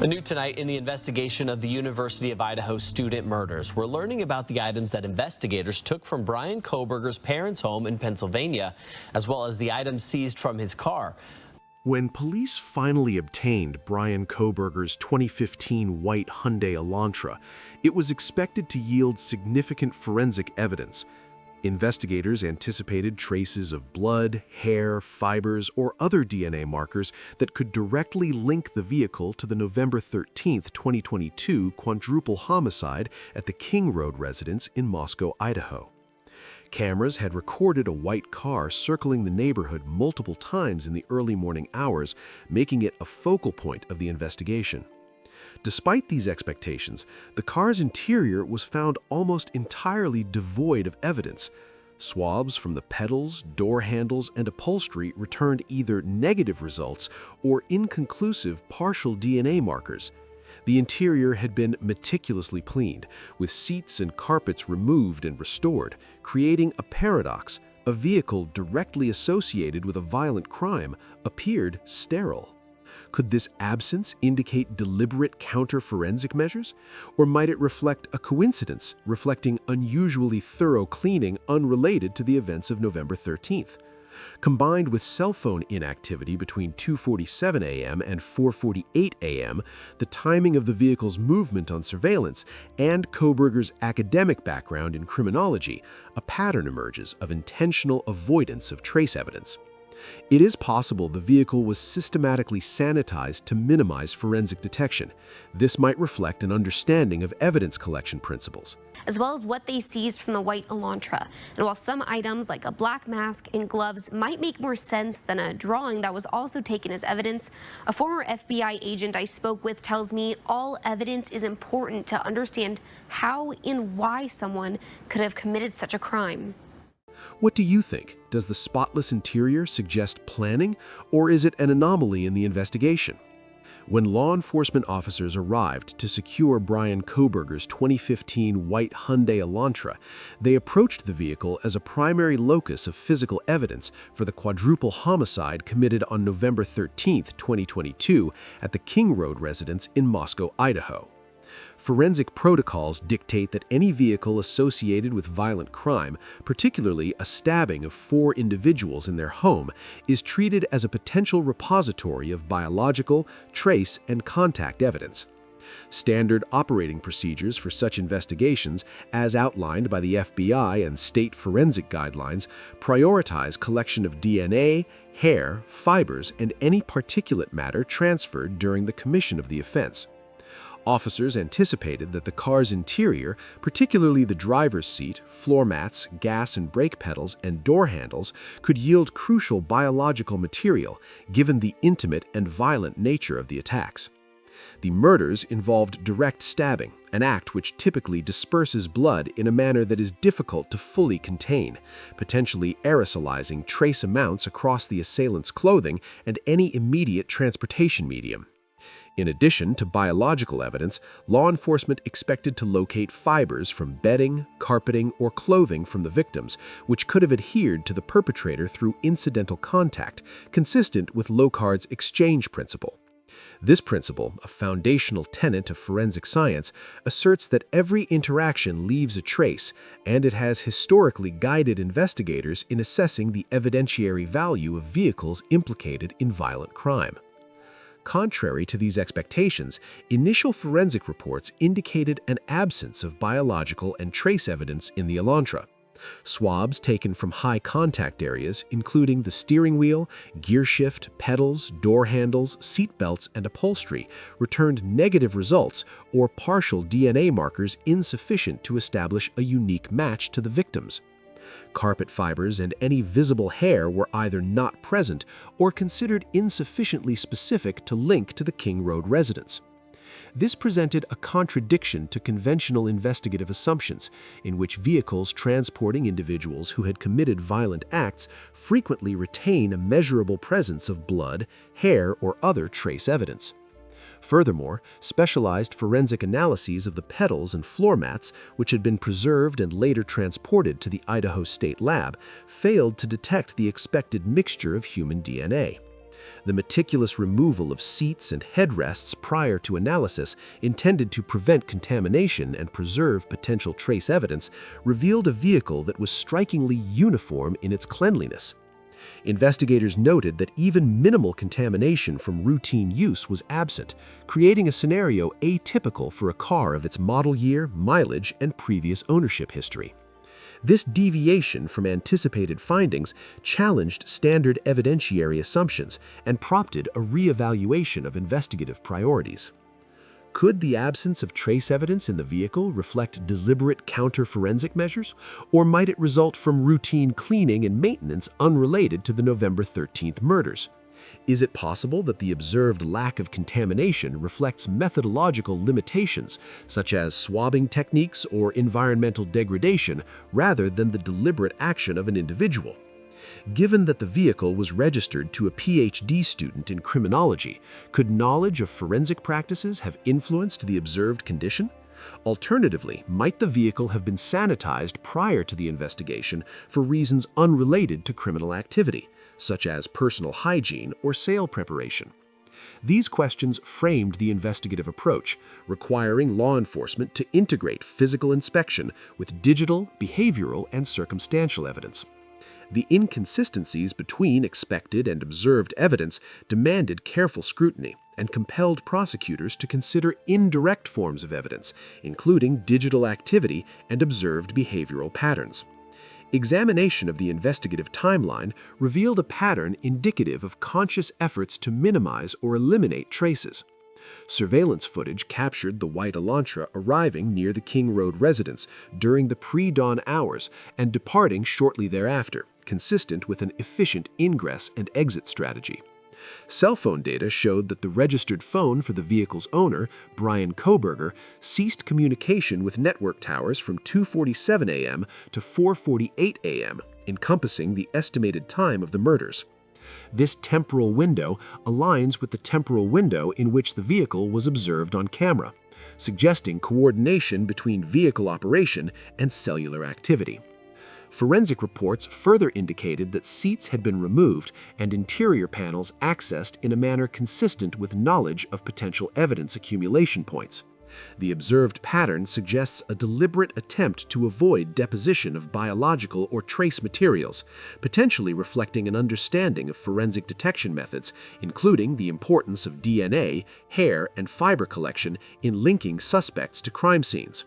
New tonight in the investigation of the University of Idaho student murders, we're learning about the items that investigators took from Bryan Kohberger's parents' home in Pennsylvania, as well as the items seized from his car. When police finally obtained Bryan Kohberger's 2015 white Hyundai Elantra, it was expected to yield significant forensic evidence. Investigators anticipated traces of blood, hair, fibers, or other DNA markers that could directly link the vehicle to the November 13, 2022 quadruple homicide at the King Road residence in Moscow, Idaho. Cameras had recorded a white car circling the neighborhood multiple times in the early morning hours, making it a focal point of the investigation. Despite these expectations, the car's interior was found almost entirely devoid of evidence. Swabs from the pedals, door handles, and upholstery returned either negative results or inconclusive partial DNA markers. The interior had been meticulously cleaned, with seats and carpets removed and restored, creating a paradox. A vehicle directly associated with a violent crime appeared sterile. Could this absence indicate deliberate counter-forensic measures? Or might it reflect a coincidence, reflecting unusually thorough cleaning unrelated to the events of November 13th? Combined with cell phone inactivity between 2:47 a.m. and 4:48 a.m., the timing of the vehicle's movement on surveillance, and Kohberger's academic background in criminology, a pattern emerges of intentional avoidance of trace evidence. It is possible the vehicle was systematically sanitized to minimize forensic detection. This might reflect an understanding of evidence collection principles, as well as what they seized from the white Elantra. And while some items like a black mask and gloves might make more sense than a drawing that was also taken as evidence, a former FBI agent I spoke with tells me all evidence is important to understand how and why someone could have committed such a crime. What do you think? Does the spotless interior suggest planning, or is it an anomaly in the investigation? When law enforcement officers arrived to secure Bryan Kohberger's 2015 white Hyundai Elantra, they approached the vehicle as a primary locus of physical evidence for the quadruple homicide committed on November 13, 2022 at the King Road residence in Moscow, Idaho. Forensic protocols dictate that any vehicle associated with violent crime, particularly a stabbing of 4 individuals in their home, is treated as a potential repository of biological, trace, and contact evidence. Standard operating procedures for such investigations, as outlined by the FBI and state forensic guidelines, prioritize collection of DNA, hair, fibers, and any particulate matter transferred during the commission of the offense. Officers anticipated that the car's interior, particularly the driver's seat, floor mats, gas and brake pedals, and door handles, could yield crucial biological material, given the intimate and violent nature of the attacks. The murders involved direct stabbing, an act which typically disperses blood in a manner that is difficult to fully contain, potentially aerosolizing trace amounts across the assailant's clothing and any immediate transportation medium. In addition to biological evidence, law enforcement expected to locate fibers from bedding, carpeting, or clothing from the victims, which could have adhered to the perpetrator through incidental contact, consistent with Locard's exchange principle. This principle, a foundational tenet of forensic science, asserts that every interaction leaves a trace, and it has historically guided investigators in assessing the evidentiary value of vehicles implicated in violent crime. Contrary to these expectations, initial forensic reports indicated an absence of biological and trace evidence in the Elantra. Swabs taken from high contact areas, including the steering wheel, gear shift, pedals, door handles, seat belts, and upholstery, returned negative results or partial DNA markers insufficient to establish a unique match to the victims. Carpet fibers and any visible hair were either not present or considered insufficiently specific to link to the King Road residence. This presented a contradiction to conventional investigative assumptions, in which vehicles transporting individuals who had committed violent acts frequently retain a measurable presence of blood, hair, or other trace evidence. Furthermore, specialized forensic analyses of the pedals and floor mats, which had been preserved and later transported to the Idaho State Lab, failed to detect the expected mixture of human DNA. The meticulous removal of seats and headrests prior to analysis, intended to prevent contamination and preserve potential trace evidence, revealed a vehicle that was strikingly uniform in its cleanliness. Investigators noted that even minimal contamination from routine use was absent, creating a scenario atypical for a car of its model year, mileage, and previous ownership history. This deviation from anticipated findings challenged standard evidentiary assumptions and prompted a reevaluation of investigative priorities. Could the absence of trace evidence in the vehicle reflect deliberate counter-forensic measures, or might it result from routine cleaning and maintenance unrelated to the November 13th murders? Is it possible that the observed lack of contamination reflects methodological limitations, such as swabbing techniques or environmental degradation, rather than the deliberate action of an individual? Given that the vehicle was registered to a PhD student in criminology, could knowledge of forensic practices have influenced the observed condition? Alternatively, might the vehicle have been sanitized prior to the investigation for reasons unrelated to criminal activity, such as personal hygiene or sale preparation? These questions framed the investigative approach, requiring law enforcement to integrate physical inspection with digital, behavioral, and circumstantial evidence. The inconsistencies between expected and observed evidence demanded careful scrutiny and compelled prosecutors to consider indirect forms of evidence, including digital activity and observed behavioral patterns. Examination of the investigative timeline revealed a pattern indicative of conscious efforts to minimize or eliminate traces. Surveillance footage captured the white Elantra arriving near the King Road residence during the pre-dawn hours and departing shortly thereafter, consistent with an efficient ingress and exit strategy. Cell phone data showed that the registered phone for the vehicle's owner, Bryan Kohberger, ceased communication with network towers from 2:47 a.m. to 4:48 a.m., encompassing the estimated time of the murders. This temporal window aligns with the temporal window in which the vehicle was observed on camera, suggesting coordination between vehicle operation and cellular activity. Forensic reports further indicated that seats had been removed and interior panels accessed in a manner consistent with knowledge of potential evidence accumulation points. The observed pattern suggests a deliberate attempt to avoid deposition of biological or trace materials, potentially reflecting an understanding of forensic detection methods, including the importance of DNA, hair, and fiber collection in linking suspects to crime scenes.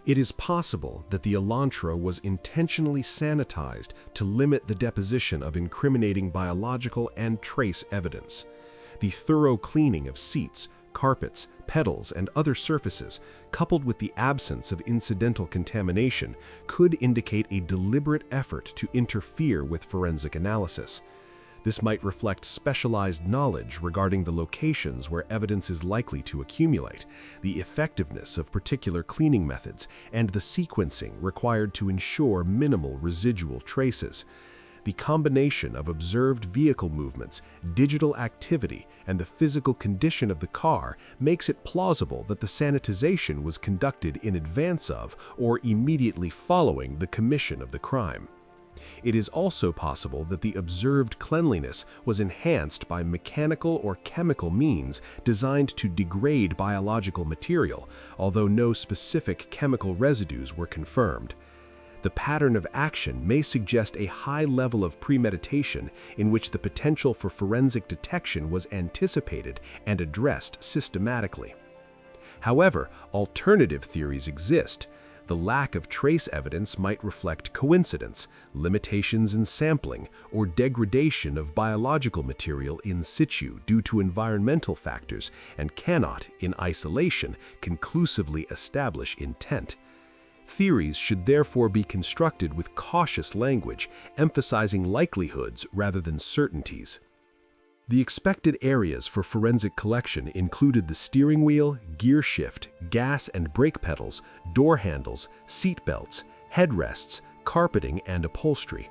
It is possible that the Elantra was intentionally sanitized to limit the deposition of incriminating biological and trace evidence. The thorough cleaning of seats, carpets, pedals, and other surfaces, coupled with the absence of incidental contamination, could indicate a deliberate effort to interfere with forensic analysis. This might reflect specialized knowledge regarding the locations where evidence is likely to accumulate, the effectiveness of particular cleaning methods, and the sequencing required to ensure minimal residual traces. The combination of observed vehicle movements, digital activity, and the physical condition of the car makes it plausible that the sanitization was conducted in advance of or immediately following the commission of the crime. It is also possible that the observed cleanliness was enhanced by mechanical or chemical means designed to degrade biological material, although no specific chemical residues were confirmed. The pattern of action may suggest a high level of premeditation in which the potential for forensic detection was anticipated and addressed systematically. However, alternative theories exist. The lack of trace evidence might reflect coincidence, limitations in sampling, or degradation of biological material in situ due to environmental factors and cannot, in isolation, conclusively establish intent. Theories should therefore be constructed with cautious language, emphasizing likelihoods rather than certainties. The expected areas for forensic collection included the steering wheel, gear shift, gas and brake pedals, door handles, seat belts, headrests, carpeting, and upholstery.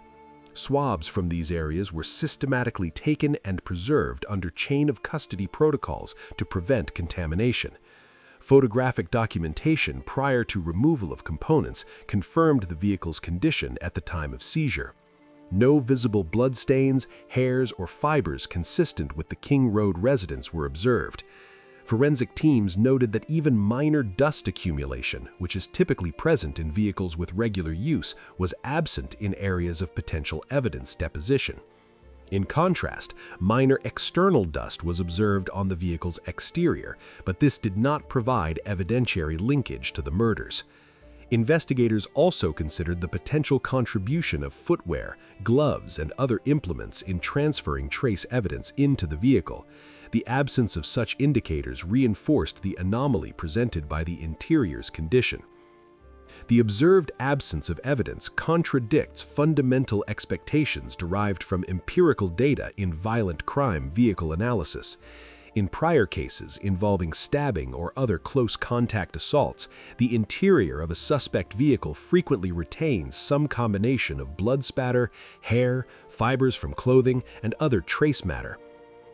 Swabs from these areas were systematically taken and preserved under chain of custody protocols to prevent contamination. Photographic documentation prior to removal of components confirmed the vehicle's condition at the time of seizure. No visible bloodstains, hairs, or fibers consistent with the King Road residence were observed. Forensic teams noted that even minor dust accumulation, which is typically present in vehicles with regular use, was absent in areas of potential evidence deposition. In contrast, minor external dust was observed on the vehicle's exterior, but this did not provide evidentiary linkage to the murders. Investigators also considered the potential contribution of footwear, gloves, and other implements in transferring trace evidence into the vehicle. The absence of such indicators reinforced the anomaly presented by the interior's condition. The observed absence of evidence contradicts fundamental expectations derived from empirical data in violent crime vehicle analysis. In prior cases involving stabbing or other close contact assaults, the interior of a suspect vehicle frequently retains some combination of blood spatter, hair, fibers from clothing, and other trace matter.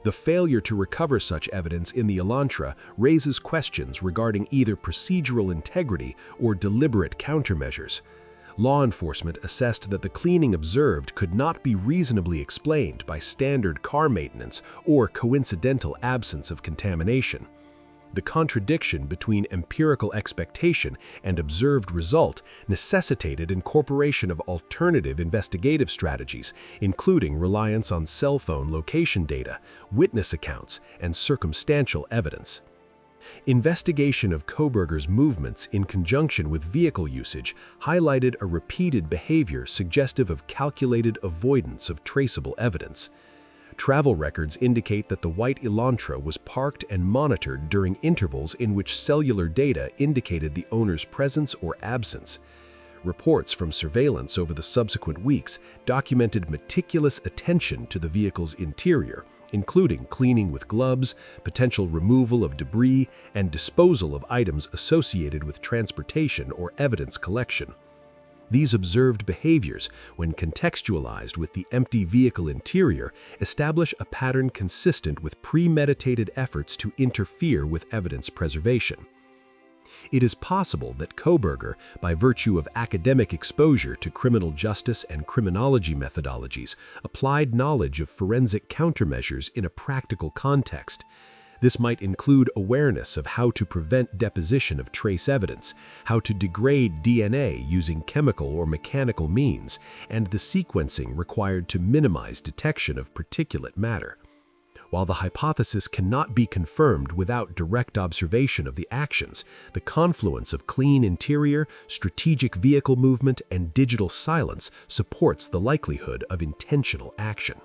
The failure to recover such evidence in the Elantra raises questions regarding either procedural integrity or deliberate countermeasures. Law enforcement assessed that the cleaning observed could not be reasonably explained by standard car maintenance or coincidental absence of contamination. The contradiction between empirical expectation and observed result necessitated incorporation of alternative investigative strategies, including reliance on cell phone location data, witness accounts, and circumstantial evidence. Investigation of Kohberger's movements in conjunction with vehicle usage highlighted a repeated behavior suggestive of calculated avoidance of traceable evidence. Travel records indicate that the white Elantra was parked and monitored during intervals in which cellular data indicated the owner's presence or absence. Reports from surveillance over the subsequent weeks documented meticulous attention to the vehicle's interior, including cleaning with gloves, potential removal of debris, and disposal of items associated with transportation or evidence collection. These observed behaviors, when contextualized with the empty vehicle interior, establish a pattern consistent with premeditated efforts to interfere with evidence preservation. It is possible that Kohberger, by virtue of academic exposure to criminal justice and criminology methodologies, applied knowledge of forensic countermeasures in a practical context. This might include awareness of how to prevent deposition of trace evidence, how to degrade DNA using chemical or mechanical means, and the sequencing required to minimize detection of particulate matter. While the hypothesis cannot be confirmed without direct observation of the actions, the confluence of clean interior, strategic vehicle movement, and digital silence supports the likelihood of intentional action.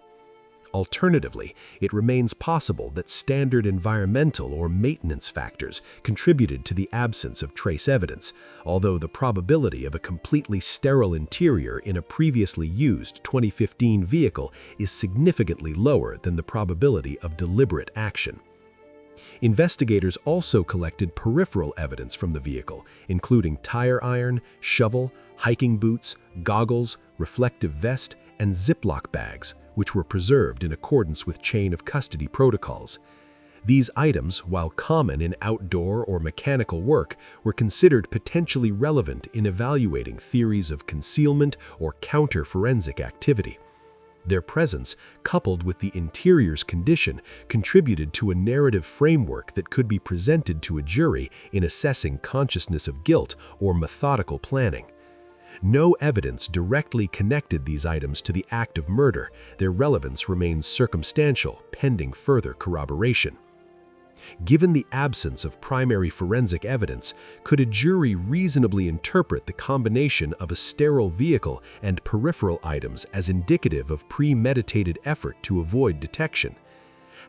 Alternatively, it remains possible that standard environmental or maintenance factors contributed to the absence of trace evidence, although the probability of a completely sterile interior in a previously used 2015 vehicle is significantly lower than the probability of deliberate action. Investigators also collected peripheral evidence from the vehicle, including tire iron, shovel, hiking boots, goggles, reflective vest, and Ziploc bags, which were preserved in accordance with chain of custody protocols. These items, while common in outdoor or mechanical work, were considered potentially relevant in evaluating theories of concealment or counter-forensic activity. Their presence, coupled with the interior's condition, contributed to a narrative framework that could be presented to a jury in assessing consciousness of guilt or methodical planning. No evidence directly connected these items to the act of murder. Their relevance remains circumstantial, pending further corroboration. Given the absence of primary forensic evidence, could a jury reasonably interpret the combination of a sterile vehicle and peripheral items as indicative of premeditated effort to avoid detection?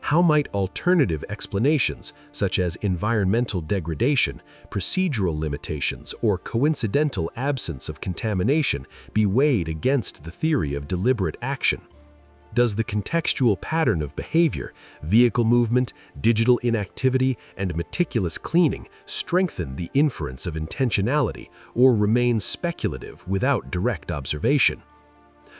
How might alternative explanations, such as environmental degradation, procedural limitations, or coincidental absence of contamination, be weighed against the theory of deliberate action? Does the contextual pattern of behavior, vehicle movement, digital inactivity, and meticulous cleaning strengthen the inference of intentionality or remain speculative without direct observation?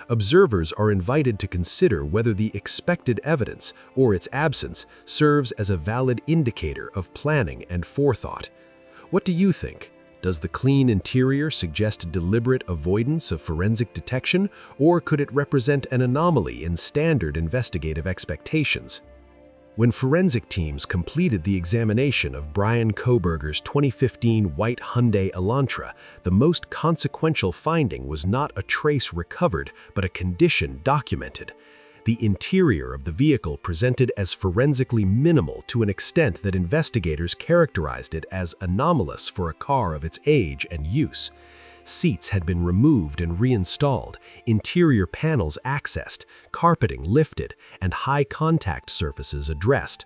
Observers are invited to consider whether the expected evidence or its absence serves as a valid indicator of planning and forethought. What do you think? Does the clean interior suggest deliberate avoidance of forensic detection, or could it represent an anomaly in standard investigative expectations? When forensic teams completed the examination of Bryan Kohberger's 2015 white Hyundai Elantra, the most consequential finding was not a trace recovered, but a condition documented. The interior of the vehicle presented as forensically minimal to an extent that investigators characterized it as anomalous for a car of its age and use. Seats had been removed and reinstalled, interior panels accessed, carpeting lifted, and high-contact surfaces addressed.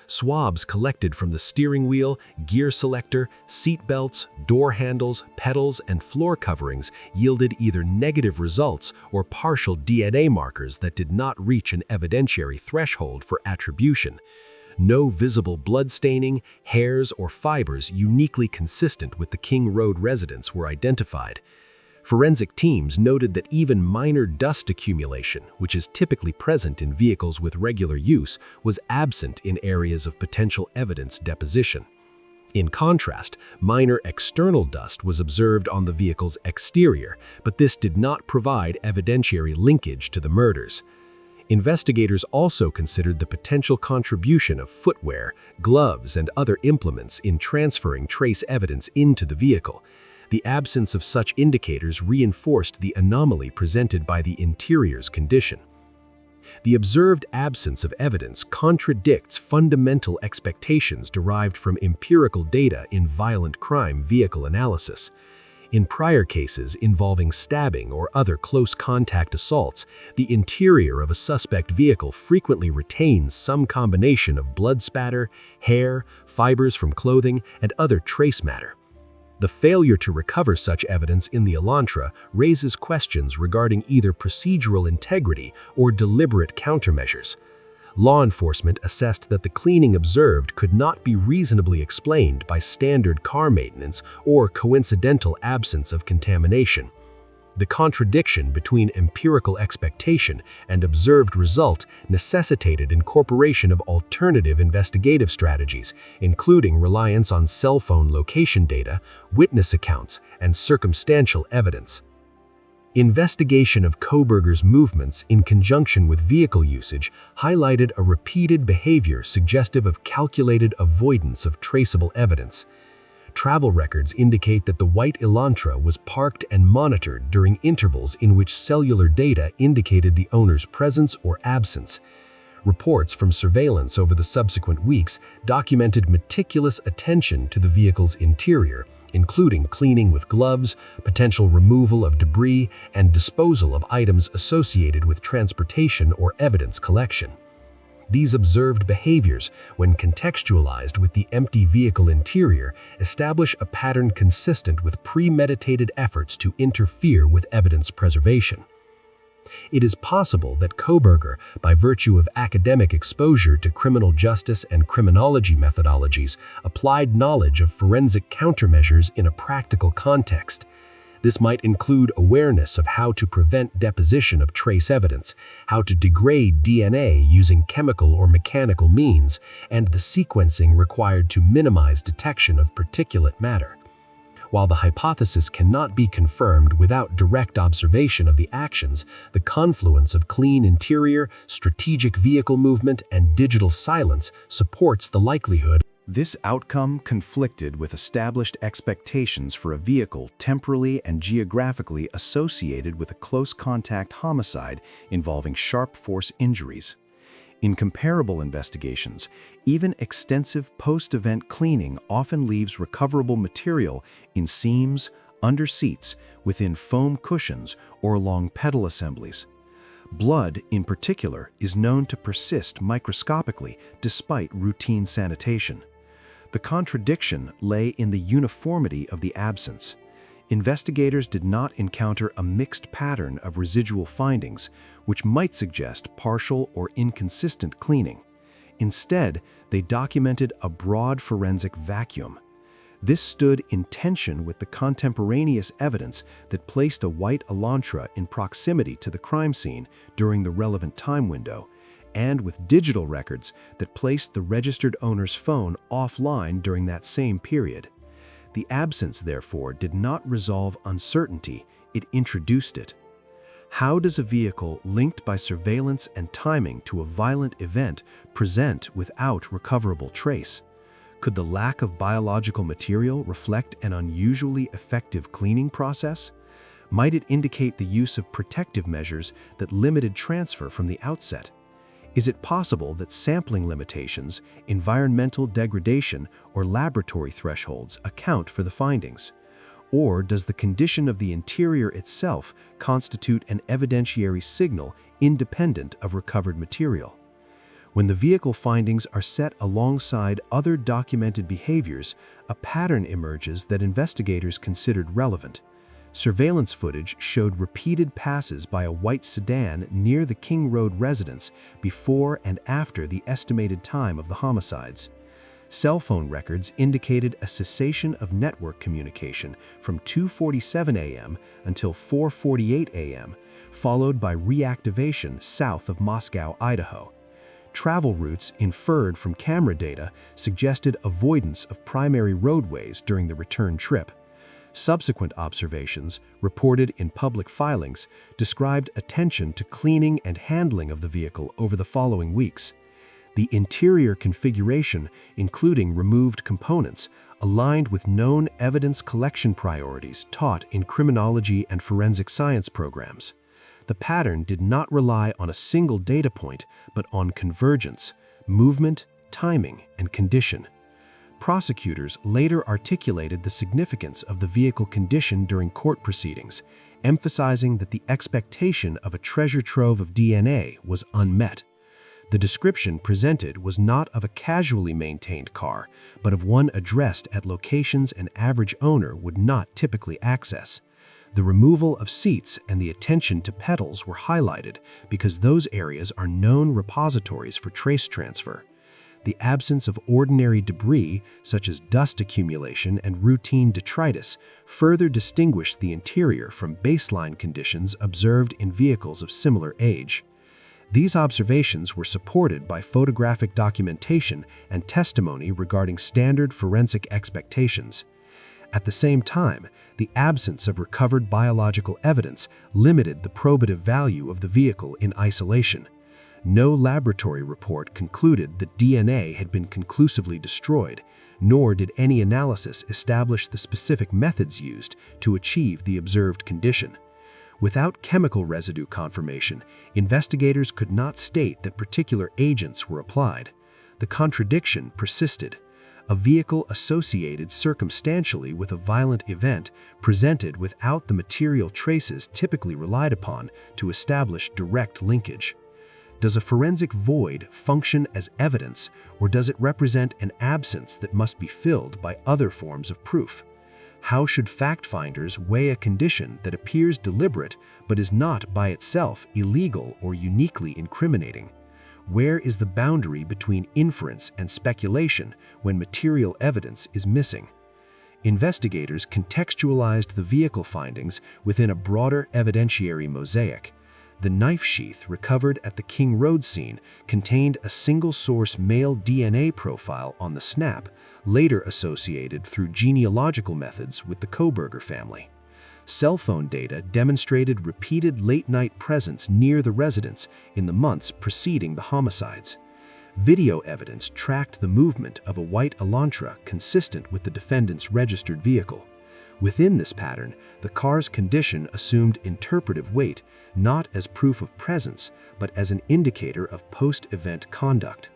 Swabs collected from the steering wheel, gear selector, seat belts, door handles, pedals, and floor coverings yielded either negative results or partial DNA markers that did not reach an evidentiary threshold for attribution. No visible blood staining, hairs, or fibers uniquely consistent with the King Road residence were identified. Forensic teams noted that even minor dust accumulation, which is typically present in vehicles with regular use, was absent in areas of potential evidence deposition. In contrast, minor external dust was observed on the vehicle's exterior, but this did not provide evidentiary linkage to the murders. Investigators also considered the potential contribution of footwear, gloves, and other implements in transferring trace evidence into the vehicle. The absence of such indicators reinforced the anomaly presented by the interior's condition. The observed absence of evidence contradicts fundamental expectations derived from empirical data in violent crime vehicle analysis. In prior cases involving stabbing or other close contact assaults, the interior of a suspect vehicle frequently retains some combination of blood spatter, hair, fibers from clothing, and other trace matter. The failure to recover such evidence in the Elantra raises questions regarding either procedural integrity or deliberate countermeasures. Law enforcement assessed that the cleaning observed could not be reasonably explained by standard car maintenance or coincidental absence of contamination. The contradiction between empirical expectation and observed result necessitated incorporation of alternative investigative strategies, including reliance on cell phone location data, witness accounts, and circumstantial evidence. Investigation of Kohberger's movements in conjunction with vehicle usage highlighted a repeated behavior suggestive of calculated avoidance of traceable evidence. Travel records indicate that the white Elantra was parked and monitored during intervals in which cellular data indicated the owner's presence or absence. Reports from surveillance over the subsequent weeks documented meticulous attention to the vehicle's interior, including cleaning with gloves, potential removal of debris, and disposal of items associated with transportation or evidence collection. These observed behaviors, when contextualized with the empty vehicle interior, establish a pattern consistent with premeditated efforts to interfere with evidence preservation. It is possible that Kohberger, by virtue of academic exposure to criminal justice and criminology methodologies, applied knowledge of forensic countermeasures in a practical context. This might include awareness of how to prevent deposition of trace evidence, how to degrade DNA using chemical or mechanical means, and the sequencing required to minimize detection of particulate matter. While the hypothesis cannot be confirmed without direct observation of the actions, the confluence of clean interior, strategic vehicle movement, and digital silence supports the likelihood. This outcome conflicted with established expectations for a vehicle temporally and geographically associated with a close-contact homicide involving sharp force injuries. In comparable investigations, even extensive post-event cleaning often leaves recoverable material in seams, under seats, within foam cushions, or along pedal assemblies. Blood, in particular, is known to persist microscopically despite routine sanitation. The contradiction lay in the uniformity of the absence. Investigators did not encounter a mixed pattern of residual findings, which might suggest partial or inconsistent cleaning. Instead, they documented a broad forensic vacuum. This stood in tension with the contemporaneous evidence that placed a white Elantra in proximity to the crime scene during the relevant time window, and with digital records that placed the registered owner's phone offline during that same period. The absence, therefore, did not resolve uncertainty, it introduced it. How does a vehicle linked by surveillance and timing to a violent event present without recoverable trace? Could the lack of biological material reflect an unusually effective cleaning process? Might it indicate the use of protective measures that limited transfer from the outset? Is it possible that sampling limitations, environmental degradation, or laboratory thresholds account for the findings? Or does the condition of the interior itself constitute an evidentiary signal independent of recovered material? When the vehicle findings are set alongside other documented behaviors, a pattern emerges that investigators considered relevant. Surveillance footage showed repeated passes by a white sedan near the King Road residence before and after the estimated time of the homicides. Cell phone records indicated a cessation of network communication from 2:47 a.m. until 4:48 a.m., followed by reactivation south of Moscow, Idaho. Travel routes inferred from camera data suggested avoidance of primary roadways during the return trip. Subsequent observations, reported in public filings, described attention to cleaning and handling of the vehicle over the following weeks. The interior configuration, including removed components, aligned with known evidence collection priorities taught in criminology and forensic science programs. The pattern did not rely on a single data point, but on convergence, movement, timing, and condition. Prosecutors later articulated the significance of the vehicle condition during court proceedings, emphasizing that the expectation of a treasure trove of DNA was unmet. The description presented was not of a casually maintained car, but of one addressed at locations an average owner would not typically access. The removal of seats and the attention to pedals were highlighted because those areas are known repositories for trace transfer. The absence of ordinary debris, such as dust accumulation and routine detritus, further distinguished the interior from baseline conditions observed in vehicles of similar age. These observations were supported by photographic documentation and testimony regarding standard forensic expectations. At the same time, the absence of recovered biological evidence limited the probative value of the vehicle in isolation. No laboratory report concluded that DNA had been conclusively destroyed, nor did any analysis establish the specific methods used to achieve the observed condition. Without chemical residue confirmation, investigators could not state that particular agents were applied. The contradiction persisted. A vehicle associated circumstantially with a violent event presented without the material traces typically relied upon to establish direct linkage. Does a forensic void function as evidence, or does it represent an absence that must be filled by other forms of proof? How should fact-finders weigh a condition that appears deliberate but is not by itself illegal or uniquely incriminating? Where is the boundary between inference and speculation when material evidence is missing? Investigators contextualized the vehicle findings within a broader evidentiary mosaic. The knife sheath recovered at the King Road scene contained a single-source male DNA profile on the snap, later associated through genealogical methods with the Kohberger family. Cell phone data demonstrated repeated late-night presence near the residence in the months preceding the homicides. Video evidence tracked the movement of a white Elantra consistent with the defendant's registered vehicle. Within this pattern, the car's condition assumed interpretive weight, not as proof of presence, but as an indicator of post-event conduct.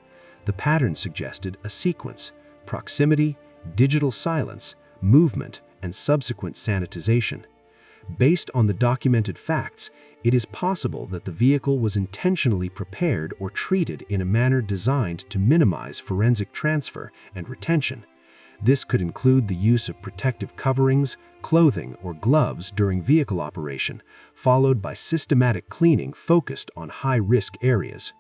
The pattern suggested a sequence: proximity, digital silence, movement, and subsequent sanitization. Based on the documented facts, it is possible that the vehicle was intentionally prepared or treated in a manner designed to minimize forensic transfer and retention. This could include the use of protective coverings, clothing, or gloves during vehicle operation, followed by systematic cleaning focused on high-risk areas.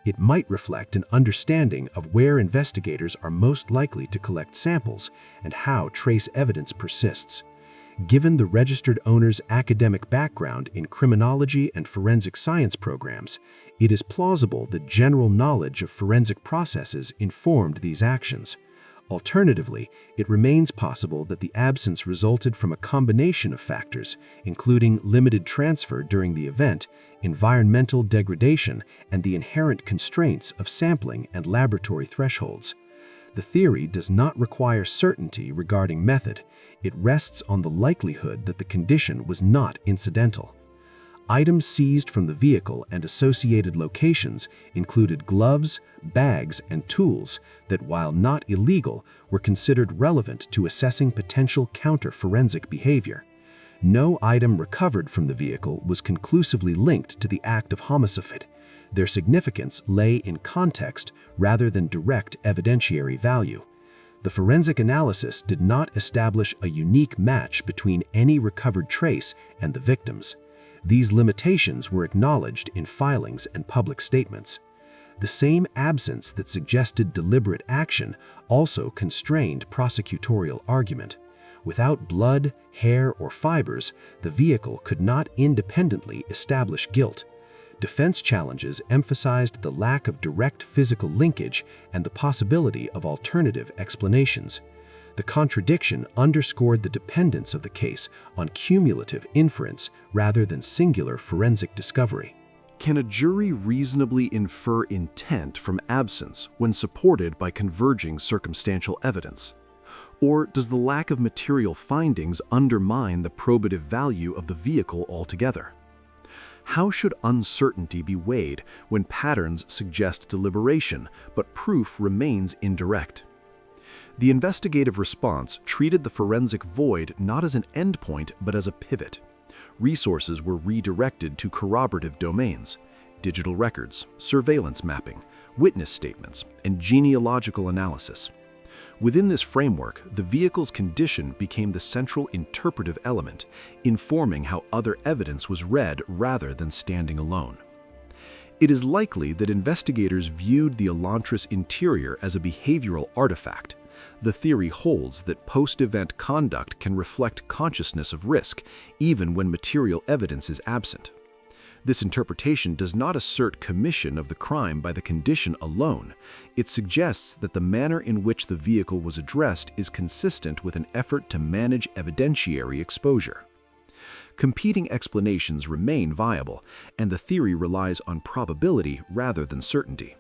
It might reflect an understanding of where investigators are most likely to collect samples and how trace evidence persists. Given the registered owner's academic background in criminology and forensic science programs, it is plausible that general knowledge of forensic processes informed these actions. Alternatively, it remains possible that the absence resulted from a combination of factors, including limited transfer during the event, environmental degradation, and the inherent constraints of sampling and laboratory thresholds. The theory does not require certainty regarding method. It rests on the likelihood that the condition was not incidental. Items seized from the vehicle and associated locations included gloves, bags, and tools that, while not illegal, were considered relevant to assessing potential counter-forensic behavior. No item recovered from the vehicle was conclusively linked to the act of homicide. Their significance lay in context rather than direct evidentiary value. The forensic analysis did not establish a unique match between any recovered trace and the victims. These limitations were acknowledged in filings and public statements. The same absence that suggested deliberate action also constrained prosecutorial argument. Without blood, hair, or fibers, the vehicle could not independently establish guilt. Defense challenges emphasized the lack of direct physical linkage and the possibility of alternative explanations. The contradiction underscored the dependence of the case on cumulative inference rather than singular forensic discovery. Can a jury reasonably infer intent from absence when supported by converging circumstantial evidence? Or does the lack of material findings undermine the probative value of the vehicle altogether? How should uncertainty be weighed when patterns suggest deliberation, but proof remains indirect? The investigative response treated the forensic void not as an endpoint but as a pivot. Resources were redirected to corroborative domains: digital records, surveillance mapping, witness statements, and genealogical analysis. Within this framework, the vehicle's condition became the central interpretive element, informing how other evidence was read rather than standing alone. It is likely that investigators viewed the Elantra's interior as a behavioral artifact. The theory holds that post-event conduct can reflect consciousness of risk, even when material evidence is absent. This interpretation does not assert commission of the crime by the condition alone. It suggests that the manner in which the vehicle was addressed is consistent with an effort to manage evidentiary exposure. Competing explanations remain viable, and the theory relies on probability rather than certainty.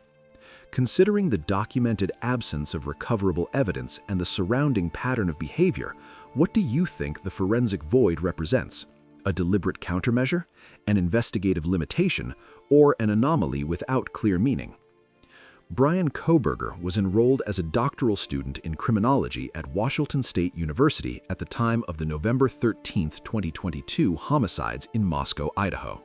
Considering the documented absence of recoverable evidence and the surrounding pattern of behavior, what do you think the forensic void represents? A deliberate countermeasure, an investigative limitation, or an anomaly without clear meaning? Bryan Kohberger was enrolled as a doctoral student in criminology at Washington State University at the time of the November 13, 2022 homicides in Moscow, Idaho.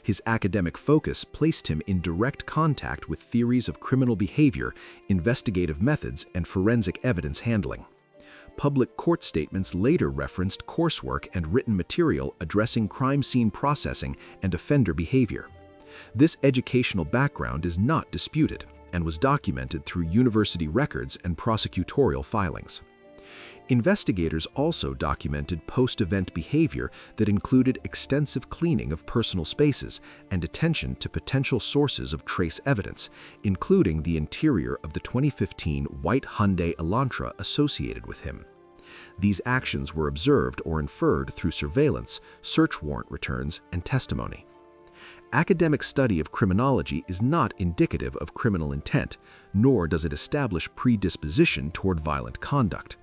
His academic focus placed him in direct contact with theories of criminal behavior, investigative methods, and forensic evidence handling. Public court statements later referenced coursework and written material addressing crime scene processing and offender behavior. This educational background is not disputed and was documented through university records and prosecutorial filings. Investigators also documented post-event behavior that included extensive cleaning of personal spaces and attention to potential sources of trace evidence, including the interior of the 2015 white Hyundai Elantra associated with him. These actions were observed or inferred through surveillance, search warrant returns, and testimony. Academic study of criminology is not indicative of criminal intent, nor does it establish predisposition toward violent conduct.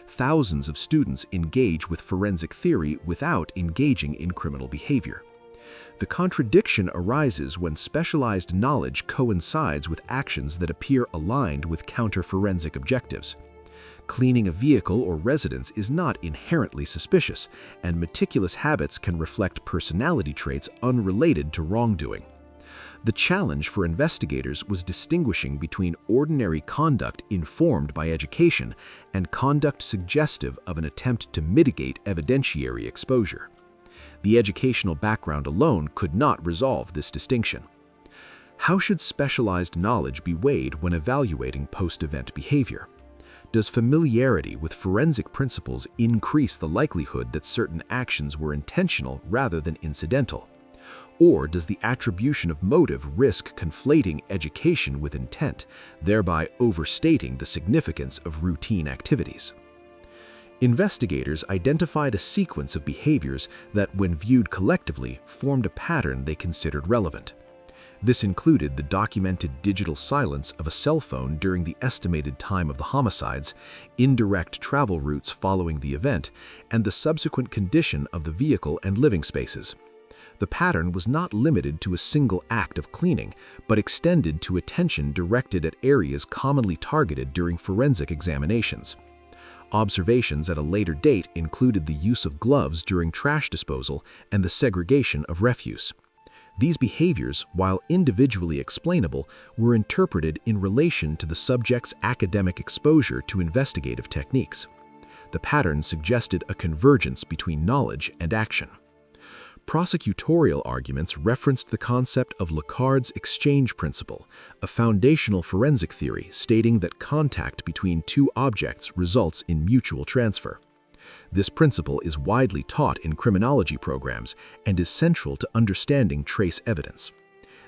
Thousands of students engage with forensic theory without engaging in criminal behavior. The contradiction arises when specialized knowledge coincides with actions that appear aligned with counter-forensic objectives. Cleaning a vehicle or residence is not inherently suspicious, and meticulous habits can reflect personality traits unrelated to wrongdoing. The challenge for investigators was distinguishing between ordinary conduct informed by education and conduct suggestive of an attempt to mitigate evidentiary exposure. The educational background alone could not resolve this distinction. How should specialized knowledge be weighed when evaluating post-event behavior? Does familiarity with forensic principles increase the likelihood that certain actions were intentional rather than incidental? Or does the attribution of motive risk conflating education with intent, thereby overstating the significance of routine activities? Investigators identified a sequence of behaviors that, when viewed collectively, formed a pattern they considered relevant. This included the documented digital silence of a cell phone during the estimated time of the homicides, indirect travel routes following the event, and the subsequent condition of the vehicle and living spaces. The pattern was not limited to a single act of cleaning, but extended to attention directed at areas commonly targeted during forensic examinations. Observations at a later date included the use of gloves during trash disposal and the segregation of refuse. These behaviors, while individually explainable, were interpreted in relation to the subject's academic exposure to investigative techniques. The pattern suggested a convergence between knowledge and action. Prosecutorial arguments referenced the concept of Locard's exchange principle, a foundational forensic theory stating that contact between two objects results in mutual transfer. This principle is widely taught in criminology programs and is central to understanding trace evidence.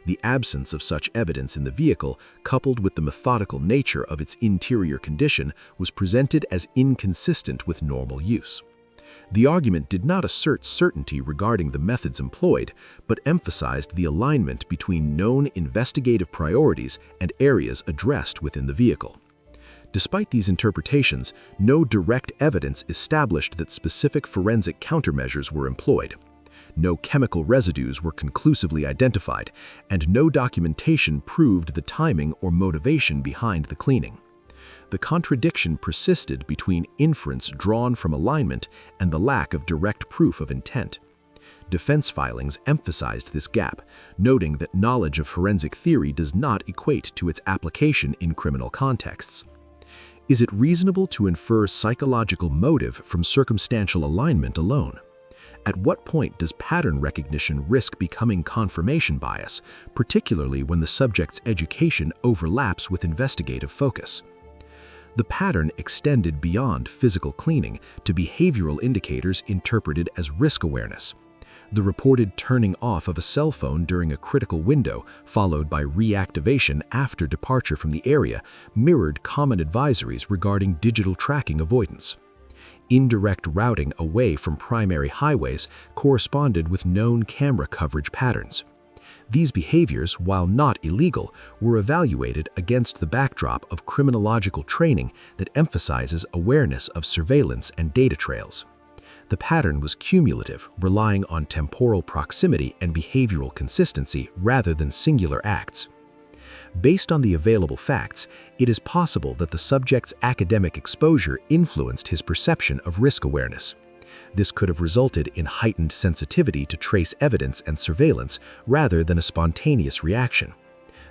The absence of such evidence in the vehicle, coupled with the methodical nature of its interior condition, was presented as inconsistent with normal use. The argument did not assert certainty regarding the methods employed, but emphasized the alignment between known investigative priorities and areas addressed within the vehicle. Despite these interpretations, no direct evidence established that specific forensic countermeasures were employed. No chemical residues were conclusively identified, and no documentation proved the timing or motivation behind the cleaning. The contradiction persisted between inference drawn from alignment and the lack of direct proof of intent. Defense filings emphasized this gap, noting that knowledge of forensic theory does not equate to its application in criminal contexts. Is it reasonable to infer psychological motive from circumstantial alignment alone? At what point does pattern recognition risk becoming confirmation bias, particularly when the subject's education overlaps with investigative focus? The pattern extended beyond physical cleaning to behavioral indicators interpreted as risk awareness. The reported turning off of a cell phone during a critical window, followed by reactivation after departure from the area, mirrored common advisories regarding digital tracking avoidance. Indirect routing away from primary highways corresponded with known camera coverage patterns. These behaviors, while not illegal, were evaluated against the backdrop of criminological training that emphasizes awareness of surveillance and data trails. The pattern was cumulative, relying on temporal proximity and behavioral consistency rather than singular acts. Based on the available facts, it is possible that the subject's academic exposure influenced his perception of risk awareness. This could have resulted in heightened sensitivity to trace evidence and surveillance rather than a spontaneous reaction.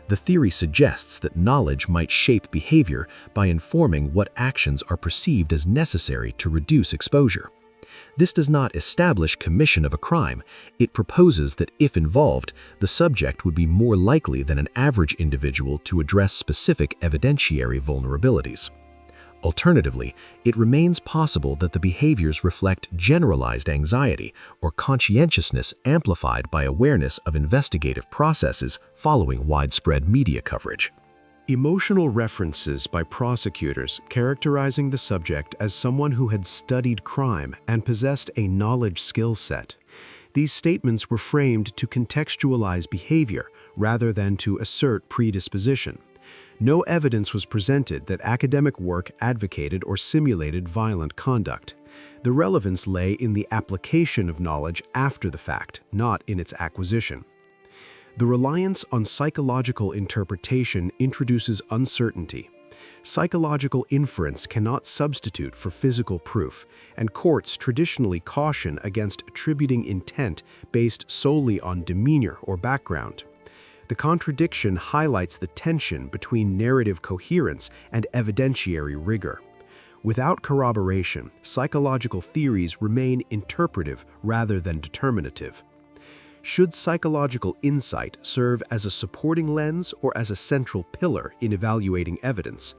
The theory suggests that knowledge might shape behavior by informing what actions are perceived as necessary to reduce exposure. This does not establish commission of a crime. It proposes that if involved, the subject would be more likely than an average individual to address specific evidentiary vulnerabilities. Alternatively, it remains possible that the behaviors reflect generalized anxiety or conscientiousness amplified by awareness of investigative processes following widespread media coverage. Emotional references by prosecutors characterizing the subject as someone who had studied crime and possessed a knowledge skill set. These statements were framed to contextualize behavior rather than to assert predisposition. No evidence was presented that academic work advocated or simulated violent conduct. The relevance lay in the application of knowledge after the fact, not in its acquisition. The reliance on psychological interpretation introduces uncertainty. Psychological inference cannot substitute for physical proof, and courts traditionally caution against attributing intent based solely on demeanor or background. The contradiction highlights the tension between narrative coherence and evidentiary rigor. Without corroboration, psychological theories remain interpretive rather than determinative. Should psychological insight serve as a supporting lens or as a central pillar in evaluating evidence?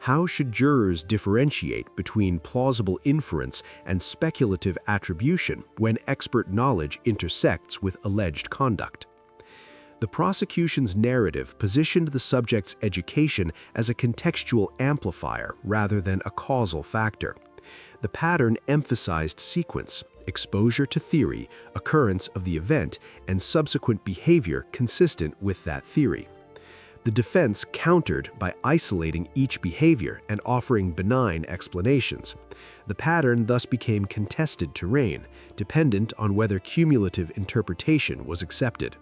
How should jurors differentiate between plausible inference and speculative attribution when expert knowledge intersects with alleged conduct? The prosecution's narrative positioned the subject's education as a contextual amplifier rather than a causal factor. The pattern emphasized sequence, exposure to theory, occurrence of the event, and subsequent behavior consistent with that theory. The defense countered by isolating each behavior and offering benign explanations. The pattern thus became contested terrain, dependent on whether cumulative interpretation was accepted.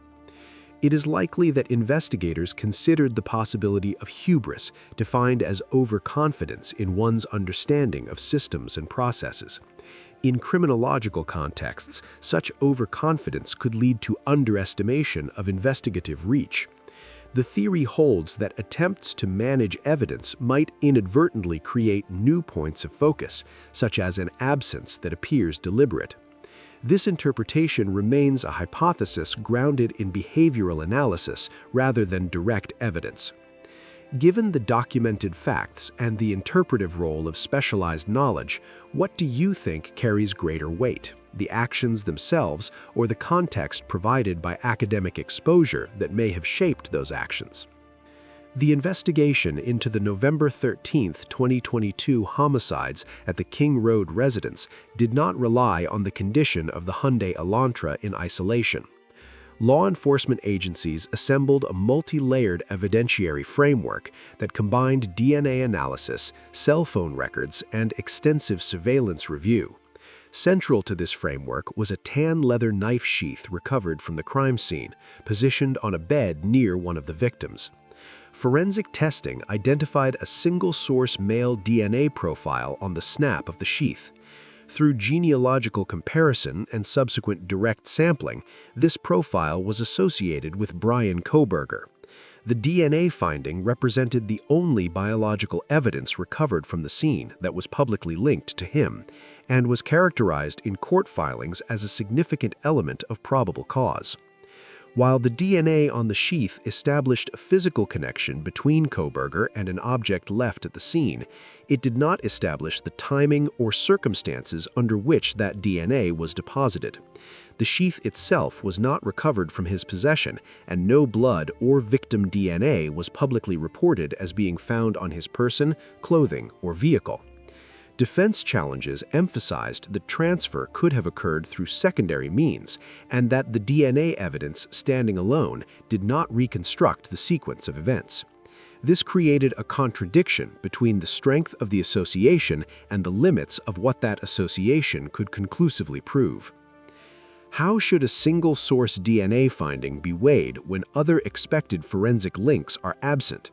It is likely that investigators considered the possibility of hubris, defined as overconfidence in one's understanding of systems and processes. In criminological contexts, such overconfidence could lead to underestimation of investigative reach. The theory holds that attempts to manage evidence might inadvertently create new points of focus, such as an absence that appears deliberate. This interpretation remains a hypothesis grounded in behavioral analysis rather than direct evidence. Given the documented facts and the interpretive role of specialized knowledge, what do you think carries greater weight? The actions themselves or the context provided by academic exposure that may have shaped those actions? The investigation into the November 13, 2022 homicides at the King Road residence did not rely on the condition of the Hyundai Elantra in isolation. Law enforcement agencies assembled a multi-layered evidentiary framework that combined DNA analysis, cell phone records, and extensive surveillance review. Central to this framework was a tan leather knife sheath recovered from the crime scene, positioned on a bed near one of the victims. Forensic testing identified a single-source male DNA profile on the snap of the sheath. Through genealogical comparison and subsequent direct sampling, this profile was associated with Bryan Kohberger. The DNA finding represented the only biological evidence recovered from the scene that was publicly linked to him, and was characterized in court filings as a significant element of probable cause. While the DNA on the sheath established a physical connection between Kohberger and an object left at the scene, it did not establish the timing or circumstances under which that DNA was deposited. The sheath itself was not recovered from his possession, and no blood or victim DNA was publicly reported as being found on his person, clothing, or vehicle. Defense challenges emphasized that transfer could have occurred through secondary means, and that the DNA evidence standing alone did not reconstruct the sequence of events. This created a contradiction between the strength of the association and the limits of what that association could conclusively prove. How should a single-source DNA finding be weighed when other expected forensic links are absent?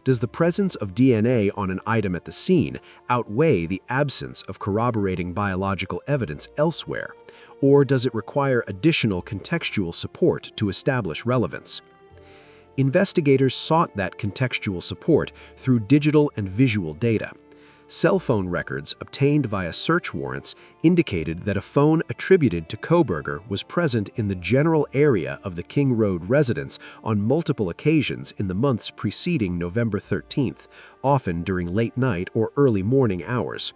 Does the presence of DNA on an item at the scene outweigh the absence of corroborating biological evidence elsewhere, or does it require additional contextual support to establish relevance? Investigators sought that contextual support through digital and visual data. Cell phone records obtained via search warrants indicated that a phone attributed to Kohberger was present in the general area of the King Road residence on multiple occasions in the months preceding November 13th, often during late night or early morning hours.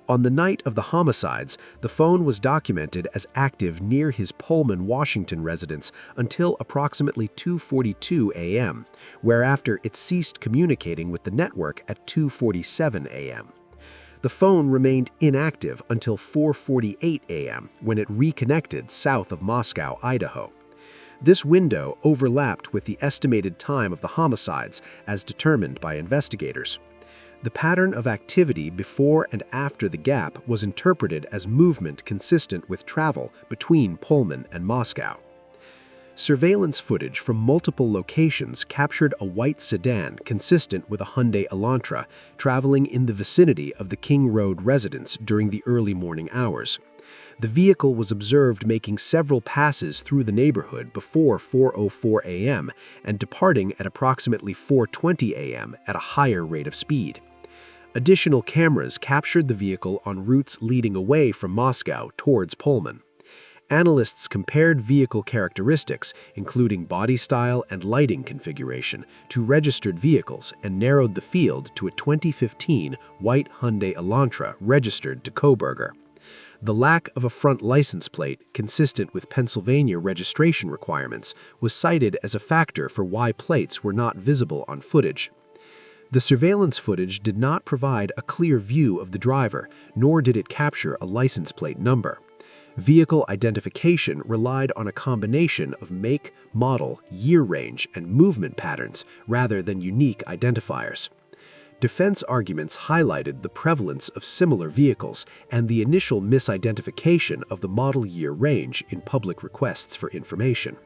On the night of the homicides, the phone was documented as active near his Pullman, Washington residence until approximately 2:42 a.m., whereafter it ceased communicating with the network at 2:47 a.m. The phone remained inactive until 4:48 a.m., when it reconnected south of Moscow, Idaho. This window overlapped with the estimated time of the homicides as determined by investigators. The pattern of activity before and after the gap was interpreted as movement consistent with travel between Pullman and Moscow. Surveillance footage from multiple locations captured a white sedan consistent with a Hyundai Elantra traveling in the vicinity of the King Road residence during the early morning hours. The vehicle was observed making several passes through the neighborhood before 4:04 a.m. and departing at approximately 4:20 a.m. at a higher rate of speed. Additional cameras captured the vehicle on routes leading away from Moscow towards Pullman. Analysts compared vehicle characteristics, including body style and lighting configuration, to registered vehicles and narrowed the field to a 2015 white Hyundai Elantra registered to Kohberger. The lack of a front license plate, consistent with Pennsylvania registration requirements, was cited as a factor for why plates were not visible on footage. The surveillance footage did not provide a clear view of the driver, nor did it capture a license plate number. Vehicle identification relied on a combination of make, model, year range, and movement patterns rather than unique identifiers. Defense arguments highlighted the prevalence of similar vehicles and the initial misidentification of the model year range in public requests for information.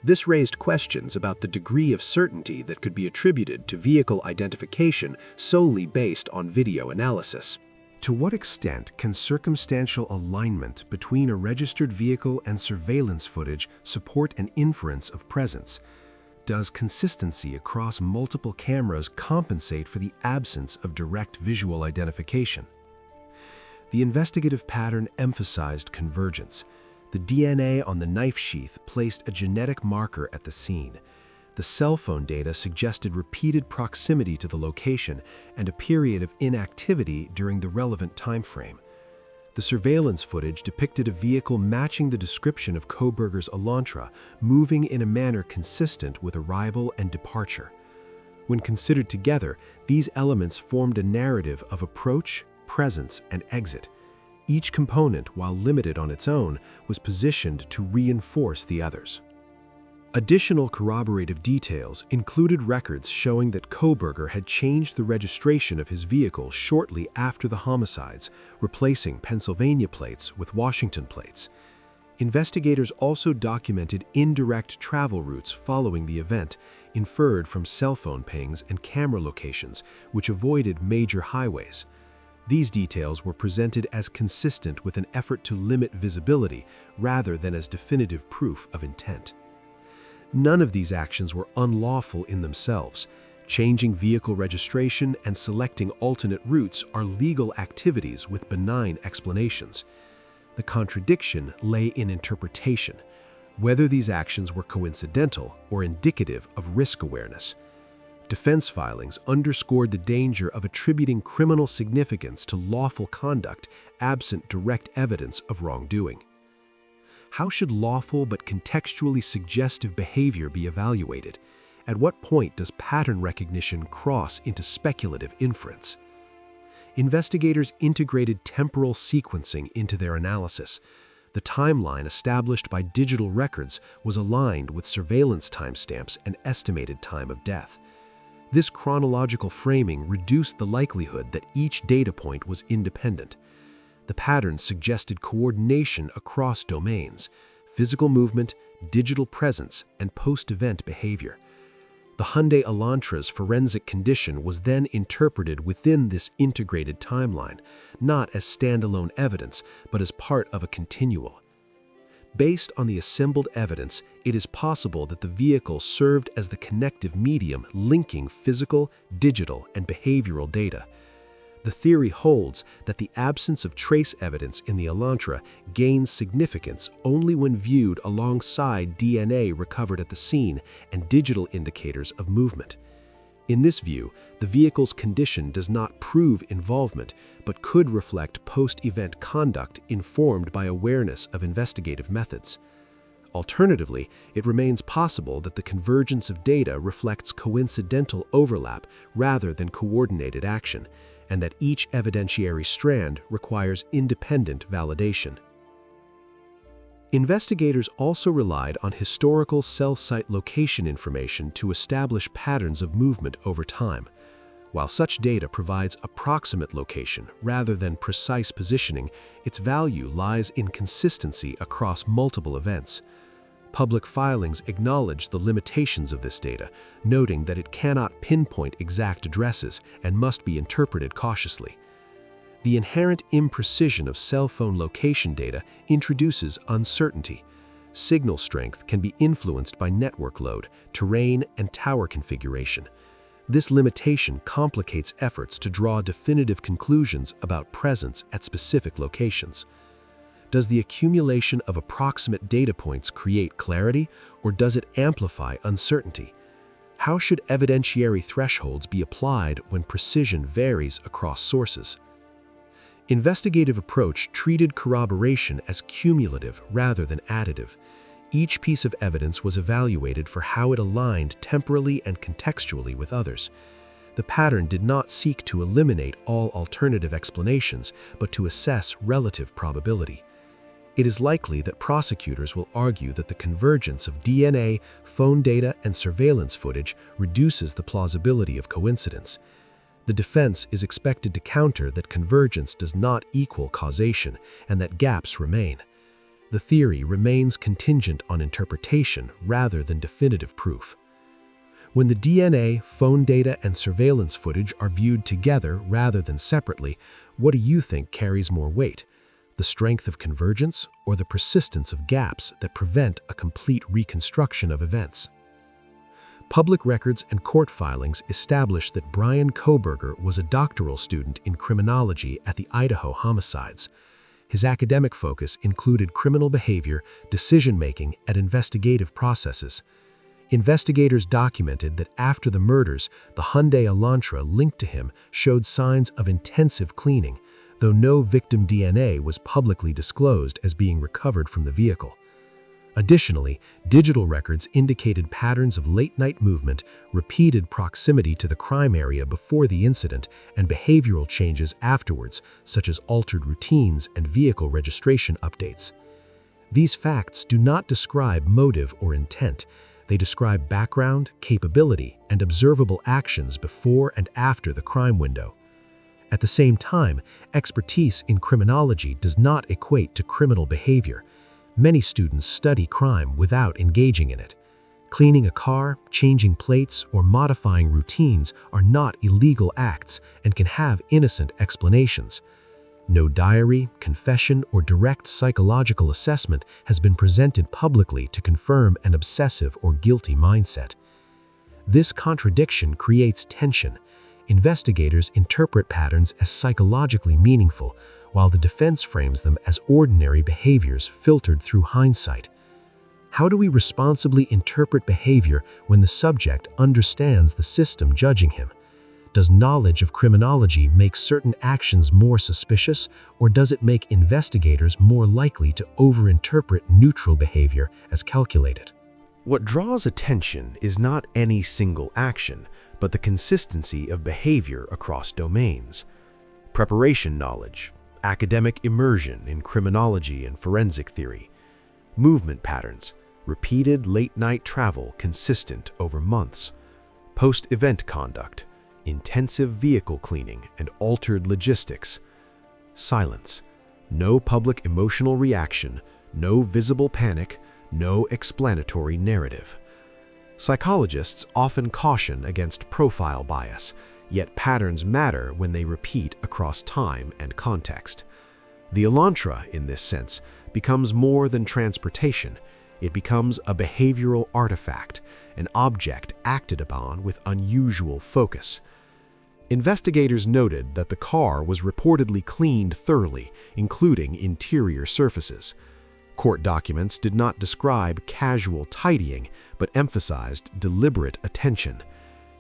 This raised questions about the degree of certainty that could be attributed to vehicle identification solely based on video analysis. To what extent can circumstantial alignment between a registered vehicle and surveillance footage support an inference of presence? Does consistency across multiple cameras compensate for the absence of direct visual identification? The investigative pattern emphasized convergence. The DNA on the knife sheath placed a genetic marker at the scene. The cell phone data suggested repeated proximity to the location and a period of inactivity during the relevant time frame. The surveillance footage depicted a vehicle matching the description of Kohberger's Elantra, moving in a manner consistent with arrival and departure. When considered together, these elements formed a narrative of approach, presence, and exit. Each component, while limited on its own, was positioned to reinforce the others. Additional corroborative details included records showing that Kohberger had changed the registration of his vehicle shortly after the homicides, replacing Pennsylvania plates with Washington plates. Investigators also documented indirect travel routes following the event, inferred from cell phone pings and camera locations, which avoided major highways. These details were presented as consistent with an effort to limit visibility rather than as definitive proof of intent. None of these actions were unlawful in themselves. Changing vehicle registration and selecting alternate routes are legal activities with benign explanations. The contradiction lay in interpretation, whether these actions were coincidental or indicative of risk awareness. Defense filings underscored the danger of attributing criminal significance to lawful conduct absent direct evidence of wrongdoing. How should lawful but contextually suggestive behavior be evaluated? At what point does pattern recognition cross into speculative inference? Investigators integrated temporal sequencing into their analysis. The timeline established by digital records was aligned with surveillance timestamps and estimated time of death. This chronological framing reduced the likelihood that each data point was independent. The pattern suggested coordination across domains: physical movement, digital presence, and post-event behavior. The Hyundai Elantra's forensic condition was then interpreted within this integrated timeline, not as standalone evidence, but as part of a continuum. Based on the assembled evidence, it is possible that the vehicle served as the connective medium linking physical, digital, and behavioral data. The theory holds that the absence of trace evidence in the Elantra gains significance only when viewed alongside DNA recovered at the scene and digital indicators of movement. In this view, the vehicle's condition does not prove involvement, but could reflect post-event conduct informed by awareness of investigative methods. Alternatively, it remains possible that the convergence of data reflects coincidental overlap rather than coordinated action, and that each evidentiary strand requires independent validation. Investigators also relied on historical cell site location information to establish patterns of movement over time. While such data provides approximate location rather than precise positioning, its value lies in consistency across multiple events. Public filings acknowledge the limitations of this data, noting that it cannot pinpoint exact addresses and must be interpreted cautiously. The inherent imprecision of cell phone location data introduces uncertainty. Signal strength can be influenced by network load, terrain, and tower configuration. This limitation complicates efforts to draw definitive conclusions about presence at specific locations. Does the accumulation of approximate data points create clarity, or does it amplify uncertainty? How should evidentiary thresholds be applied when precision varies across sources? Investigative approach treated corroboration as cumulative rather than additive. Each piece of evidence was evaluated for how it aligned temporally and contextually with others. The pattern did not seek to eliminate all alternative explanations, but to assess relative probability. It is likely that prosecutors will argue that the convergence of DNA, phone data, and surveillance footage reduces the plausibility of coincidence. The defense is expected to counter that convergence does not equal causation and that gaps remain. The theory remains contingent on interpretation rather than definitive proof. When the DNA, phone data, and surveillance footage are viewed together rather than separately, what do you think carries more weight? The strength of convergence or the persistence of gaps that prevent a complete reconstruction of events? Public records and court filings establish that Bryan Kohberger was a doctoral student in criminology at the Idaho homicides. His academic focus included criminal behavior, decision-making, and investigative processes. Investigators documented that after the murders, the Hyundai Elantra linked to him showed signs of intensive cleaning, though no victim DNA was publicly disclosed as being recovered from the vehicle. Additionally, digital records indicated patterns of late-night movement, repeated proximity to the crime area before the incident, and behavioral changes afterwards, such as altered routines and vehicle registration updates. These facts do not describe motive or intent. They describe background, capability, and observable actions before and after the crime window. At the same time, expertise in criminology does not equate to criminal behavior. Many students study crime without engaging in it. Cleaning a car, changing plates, or modifying routines are not illegal acts and can have innocent explanations. No diary, confession, or direct psychological assessment has been presented publicly to confirm an obsessive or guilty mindset. This contradiction creates tension. Investigators interpret patterns as psychologically meaningful, while the defense frames them as ordinary behaviors filtered through hindsight. How do we responsibly interpret behavior when the subject understands the system judging him? Does knowledge of criminology make certain actions more suspicious, or does it make investigators more likely to overinterpret neutral behavior as calculated? What draws attention is not any single action, but the consistency of behavior across domains. Preparation knowledge, academic immersion in criminology and forensic theory, movement patterns, repeated late-night travel consistent over months, post-event conduct, intensive vehicle cleaning and altered logistics, silence, no public emotional reaction, no visible panic, no explanatory narrative. Psychologists often caution against profile bias, yet patterns matter when they repeat across time and context. The Elantra, in this sense, becomes more than transportation. It becomes a behavioral artifact, an object acted upon with unusual focus. Investigators noted that the car was reportedly cleaned thoroughly, including interior surfaces. Court documents did not describe casual tidying, but emphasized deliberate attention.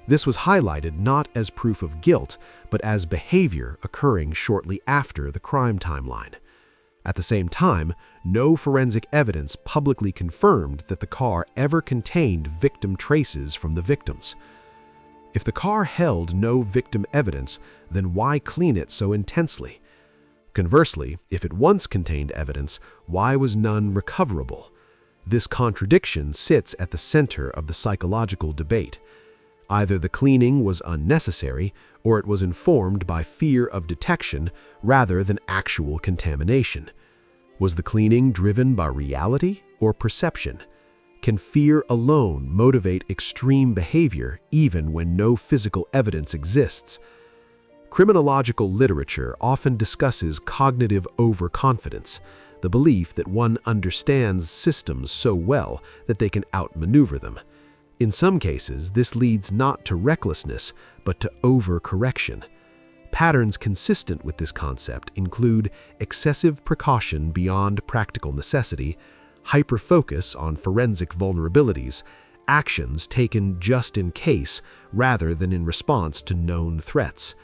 This was highlighted not as proof of guilt, but as behavior occurring shortly after the crime timeline. At the same time, no forensic evidence publicly confirmed that the car ever contained victim traces from the victims. If the car held no victim evidence, then why clean it so intensely? Conversely, if it once contained evidence, why was none recoverable? This contradiction sits at the center of the psychological debate. Either the cleaning was unnecessary, or it was informed by fear of detection rather than actual contamination. Was the cleaning driven by reality or perception? Can fear alone motivate extreme behavior even when no physical evidence exists? Criminological literature often discusses cognitive overconfidence, the belief that one understands systems so well that they can outmaneuver them. In some cases, this leads not to recklessness, but to overcorrection. Patterns consistent with this concept include excessive precaution beyond practical necessity, hyperfocus on forensic vulnerabilities, actions taken just in case rather than in response to known threats.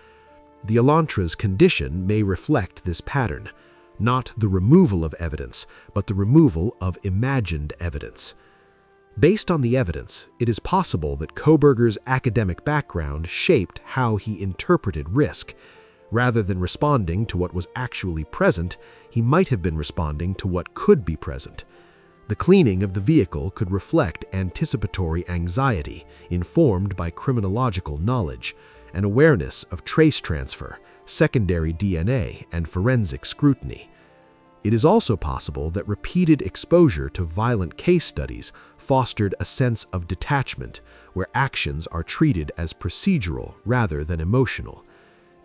The Elantra's condition may reflect this pattern, not the removal of evidence, but the removal of imagined evidence. Based on the evidence, it is possible that Kohberger's academic background shaped how he interpreted risk. Rather than responding to what was actually present, he might have been responding to what could be present. The cleaning of the vehicle could reflect anticipatory anxiety informed by criminological knowledge, an awareness of trace transfer, secondary DNA, and forensic scrutiny. It is also possible that repeated exposure to violent case studies fostered a sense of detachment, where actions are treated as procedural rather than emotional.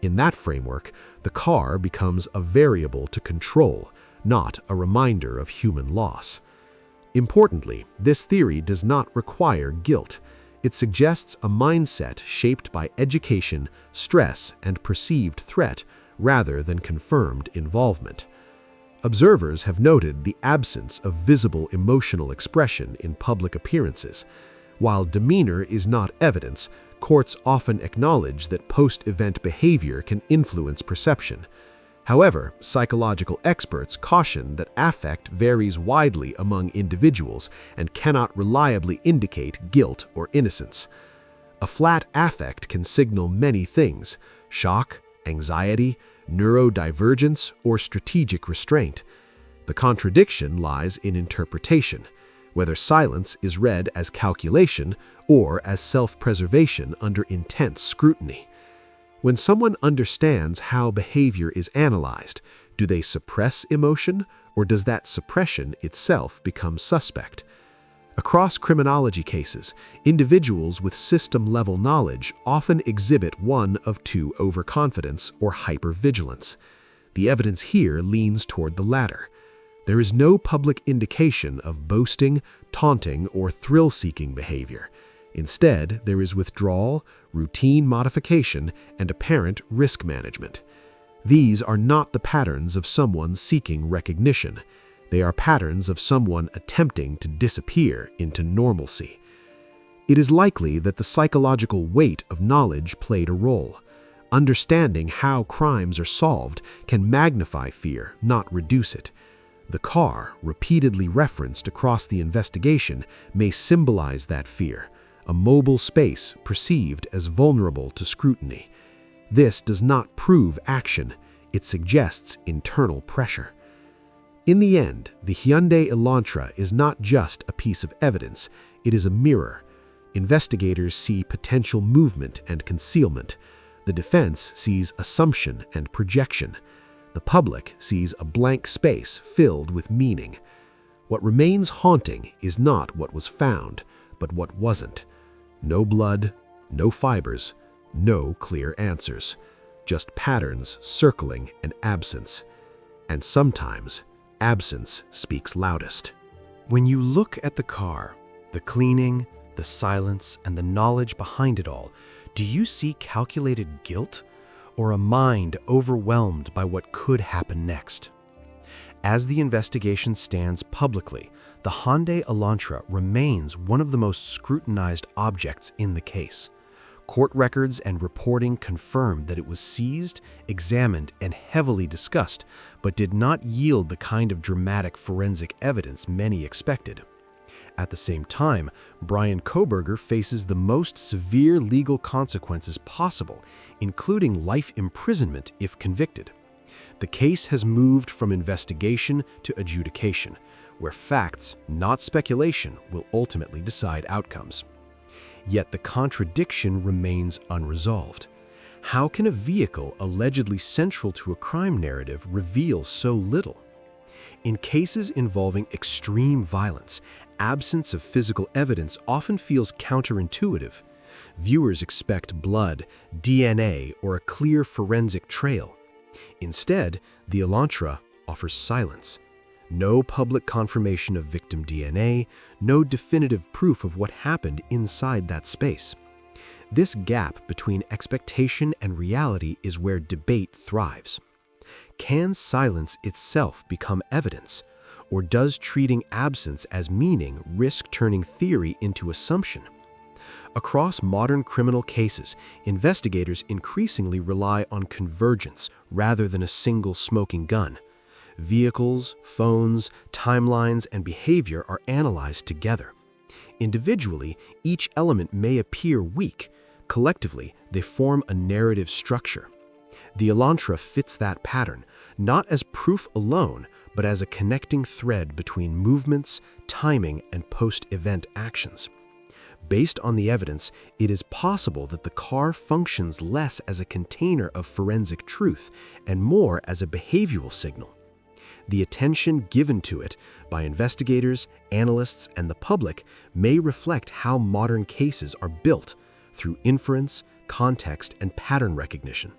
In that framework, the car becomes a variable to control, not a reminder of human loss. Importantly, this theory does not require guilt. It suggests a mindset shaped by education, stress, and perceived threat rather than confirmed involvement. Observers have noted the absence of visible emotional expression in public appearances. While demeanor is not evidence, courts often acknowledge that post-event behavior can influence perception. However, psychological experts caution that affect varies widely among individuals and cannot reliably indicate guilt or innocence. A flat affect can signal many things: shock, anxiety, neurodivergence, or strategic restraint. The contradiction lies in interpretation, whether silence is read as calculation or as self-preservation under intense scrutiny. When someone understands how behavior is analyzed, do they suppress emotion, or does that suppression itself become suspect? Across criminology cases, individuals with system-level knowledge often exhibit one of two: overconfidence or hypervigilance. The evidence here leans toward the latter. There is no public indication of boasting, taunting, or thrill-seeking behavior. Instead, there is withdrawal, routine modification, and apparent risk management. These are not the patterns of someone seeking recognition. They are patterns of someone attempting to disappear into normalcy. It is likely that the psychological weight of knowledge played a role. Understanding how crimes are solved can magnify fear, not reduce it. The car, repeatedly referenced across the investigation, may symbolize that fear, a mobile space perceived as vulnerable to scrutiny. This does not prove action, it suggests internal pressure. In the end, the Hyundai Elantra is not just a piece of evidence, it is a mirror. Investigators see potential movement and concealment. The defense sees assumption and projection. The public sees a blank space filled with meaning. What remains haunting is not what was found, but what wasn't. No blood, no fibers, no clear answers. Just patterns circling an absence. And sometimes, absence speaks loudest. When you look at the car, the cleaning, the silence, and the knowledge behind it all, do you see calculated guilt or a mind overwhelmed by what could happen next? As the investigation stands publicly, the Hyundai Elantra remains one of the most scrutinized objects in the case. Court records and reporting confirm that it was seized, examined, and heavily discussed, but did not yield the kind of dramatic forensic evidence many expected. At the same time, Bryan Kohberger faces the most severe legal consequences possible, including life imprisonment if convicted. The case has moved from investigation to adjudication, where facts, not speculation, will ultimately decide outcomes. Yet the contradiction remains unresolved. How can a vehicle allegedly central to a crime narrative reveal so little? In cases involving extreme violence, absence of physical evidence often feels counterintuitive. Viewers expect blood, DNA, or a clear forensic trail. Instead, the Elantra offers silence. No public confirmation of victim DNA, no definitive proof of what happened inside that space. This gap between expectation and reality is where debate thrives. Can silence itself become evidence, or does treating absence as meaning risk turning theory into assumption? Across modern criminal cases, investigators increasingly rely on convergence rather than a single smoking gun. Vehicles, phones, timelines, and behavior are analyzed together. Individually, each element may appear weak. Collectively, they form a narrative structure. The Elantra fits that pattern, not as proof alone, but as a connecting thread between movements, timing, and post-event actions. Based on the evidence, it is possible that the car functions less as a container of forensic truth and more as a behavioral signal. The attention given to it by investigators, analysts, and the public may reflect how modern cases are built through inference, context, and pattern recognition.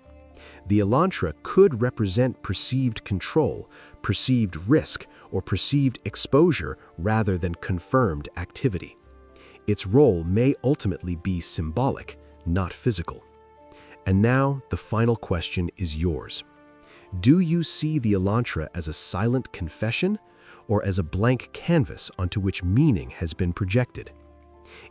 The Elantra could represent perceived control, perceived risk, or perceived exposure rather than confirmed activity. Its role may ultimately be symbolic, not physical. And now, the final question is yours. Do you see the Elantra as a silent confession or as a blank canvas onto which meaning has been projected?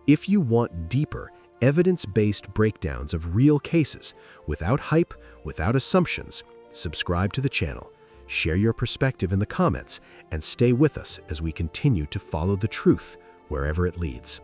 If you want deeper, evidence-based breakdowns of real cases, without hype, without assumptions, subscribe to the channel, share your perspective in the comments, and stay with us as we continue to follow the truth wherever it leads.